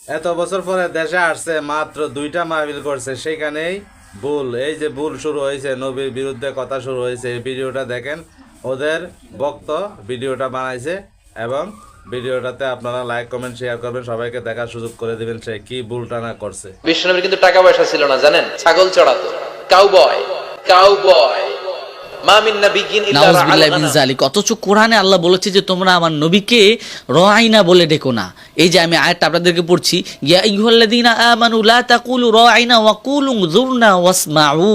এত বছর পরে দেশে আসছে, মাত্র 2টা মাহফিল করছে, সেখানেই ভুল। এই যে ভুল শুরু হয়েছে, নবীর বিরুদ্ধে কথা শুরু হয়েছে, এই ভিডিওটা দেখেন। ওদের বক্ত ভিডিওটা বানাইছে এবং ভিডিওটাতে আপনারা লাইক কমেন্ট শেয়ার করবেন, সবাইকে দেখার সুযোগ করে দিবেন সে কি ভুলটা না করছে। বিশ্বনবীর কিন্তু টাকা পয়সা ছিল না, জানেন? ছাগল চড়াতো, কাউবয় কাউবয়। অথচ কোরআনে আল্লাহ বলেছে যে তোমরা আমার নবীকে রাইনা বলে ডেকো না। এই যে আমি আয়াতটা আপনাদেরকে পড়ছি, ইয়া আইয়ুহাল্লাযীনা আমানু লা তাকুলু রাইনা ওয়া কুলু যুরনা ওয়াসমাউ।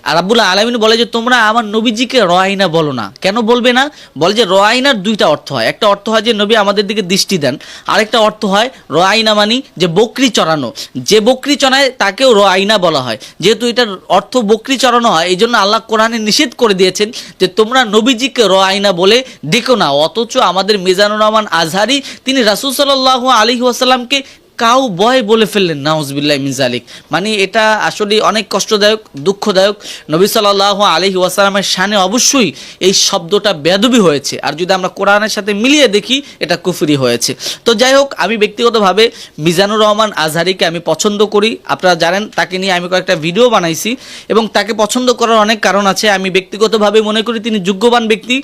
আর রাব্বুল আলামিন বলে যে তোমরা আমার নবীজিকে রাইনা বলো না। কেন বলবে না? বলে যে রাইনার দুইটা অর্থ হয়। একটা অর্থ হয় যে নবী আমাদের দিকে দৃষ্টি দেন, আরেকটা অর্থ হয় রাইনা মানি যে বকরি চড়ানো। যে বকরি চড়ায় তাকেও রাইনা বলা হয়। যেহেতু এটার অর্থ বকরি চড়ানো হয়, এই জন্য আল্লাহ কোরআনে নিষেধ করে দিয়েছেন যে তোমরা নবীজিকে রাইনা বলে ডেকো না। অথচ আমাদের মিজানুর রহমান আজহারি তিনি রাসূল সাল্লাল্লাহু আলাইহি ওয়াসাল্লামকে কাউ বয় বলে ফেললেন, নাউজুবিল্লাহি মিন যালিক। মানে এটা আসলে অনেক কষ্টদায়ক, দুঃখদায়ক। নবী সাল্লাল্লাহু আলাইহি ওয়াসাল্লামের শানে অবশ্যই এই শব্দটা বেয়াদবি হয়েছে, আর যদি আমরা কোরআনের সাথে মিলিয়ে দেখি এটা কুফরি হয়েছে। তো যাই হোক, আমি ব্যক্তিগতভাবে মিজানুর রহমান আজহারিকে আমি পছন্দ করি। আপনারা জানেন তাকে নিয়ে আমি কয়েকটা ভিডিও বানাইছি এবং তাকে পছন্দ করার অনেক কারণ আছে। আমি ব্যক্তিগতভাবে মনে করি তিনি যোগ্যবান ব্যক্তি।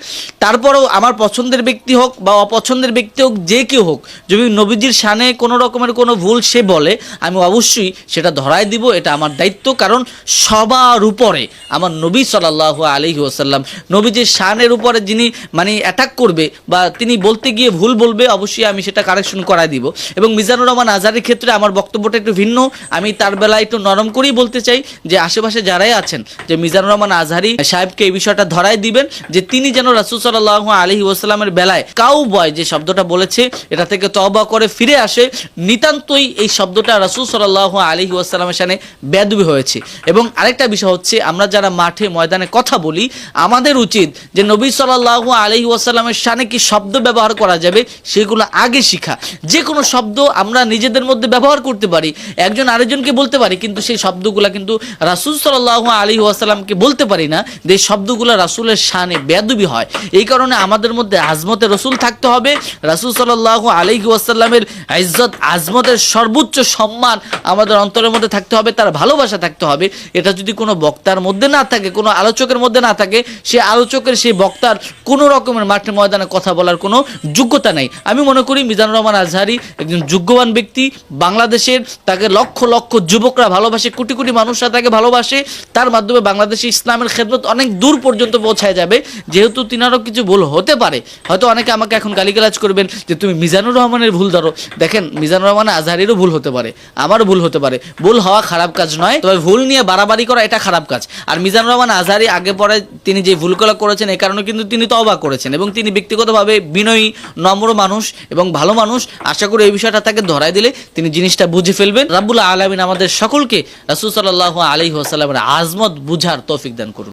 তারপরেও আমার পছন্দের ব্যক্তি হোক বা অপছন্দের ব্যক্তি হোক, যে কেউ হোক, যদি নবীজির শানে কোনো রকমের কোনো ভুল সে বলে, আমি অবশ্যই সেটা ধরায় দিব। এটা আমার দায়িত্ব, কারণ সবার উপরে আমার নবী সাল্লাল্লাহু আলাইহি ওয়াসাল্লাম, নবীজির শানের উপরে যিনি মানে অ্যাটাক করবে বা তিনি বলতে গিয়ে ভুল বলবে, অবশ্যই আমি সেটা কারেকশন করায় দিব। এবং মিজানুর রহমান আজহারির ক্ষেত্রে আমার বক্তব্যটা একটু ভিন্ন। আমি তার বেলায় একটু নরম করেই বলতে চাই যে আশেপাশে যারাই আছেন, যে মিজানুর রহমান আজহারি সাহেবকে এই বিষয়টা ধরায় দিবেন যে তিনি যেন রাসূল সাল্লাল্লাহু আলাইহি ওয়াসাল্লামের বেলায় কাউ বয় যে শব্দটা বলেছে এটা থেকে তওবা করে ফিরে আসে। নিতান্তই এই শব্দটা রাসূল সাল্লাল্লাহু আলাইহি ওয়াসাল্লামের শানে বেয়াদবি হয়েছে। এবং আরেকটা বিষয় হচ্ছে, আমরা যারা মাঠে ময়দানে কথা বলি, আমাদের উচিত যে নবী সাল্লাল্লাহু আলাইহি ওয়াসাল্লামের শানে কি শব্দ ব্যবহার করা যাবে সেগুলো আগে শিখা। যে কোনো শব্দ আমরা নিজেদের মধ্যে ব্যবহার করতে পারি, একজন আরেকজনকে বলতে পারি, কিন্তু সেই শব্দগুলো কিন্তু রাসূল সাল্লাল্লাহু আলাইহি ওয়াসাল্লামকে বলতে পারি না, যে শব্দগুলো রাসূলের শানে বেয়াদবি হয়। এই কারণে আমাদের মধ্যে আজমতে রসুল থাকতে হবে। রাসূল সাল্লাল্লাহু আলাইহি ওয়াসাল্লামের ইজ্জত আজমতের সর্বোচ্চ সম্মান আমাদের অন্তরের মধ্যে থাকতে হবে, তার ভালোবাসা থাকতে হবে। এটা যদি কোনো বক্তার মধ্যে না থাকে, কোনো আলোচকের মধ্যে না থাকে, সে আলোচকের সেই বক্তার কোনো রকমের মাঠে ময়দানে কথা বলার কোনো যোগ্যতা নেই। আমি মনে করি মিজানুর রহমান আজহারি একজন যোগ্যবান ব্যক্তি, বাংলাদেশের তাকে লক্ষ লক্ষ যুবকরা ভালোবাসে, কোটি কোটি মানুষরা তাকে ভালোবাসে। তার মাধ্যমে বাংলাদেশে ইসলামের খেদমত অনেক দূর পর্যন্ত পৌঁছায় যাবে। যেহেতু তিনারও কিছু ভুল হতে পারে, হয়তো অনেকে আমাকে এখন গালিগালাজ করবেন যে তুমি মিজানুর রহমানের ভুল ধরো। দেখেন, মিজানুর রহমান আজহারিরও ভুল হতে পারে, আমারও ভুল হতে পারে। ভুল হওয়া খারাপ কাজ নয়, তবে ভুল নিয়ে বাড়াবাড়ি করা এটা খারাপ কাজ। আর মিজানুর রহমান আজহারি আগে পরে তিনি যে ভুলগুলো করেছেন, এই কারণে কিন্তু তিনি তওবা করেছেন এবং তিনি ব্যক্তিগতভাবে বিনয়ী, নম্র মানুষ এবং ভালো মানুষ। আশা করি এই বিষয়টা তাকে ধরাই দিলে তিনি জিনিসটা বুঝে ফেলবেন। রাব্বুল আলামিন আমাদের সকলকে রাসূল সাল্লাল্লাহু আলাইহি ওয়াসাল্লামের আজমত বুঝার তৌফিক দান করুন।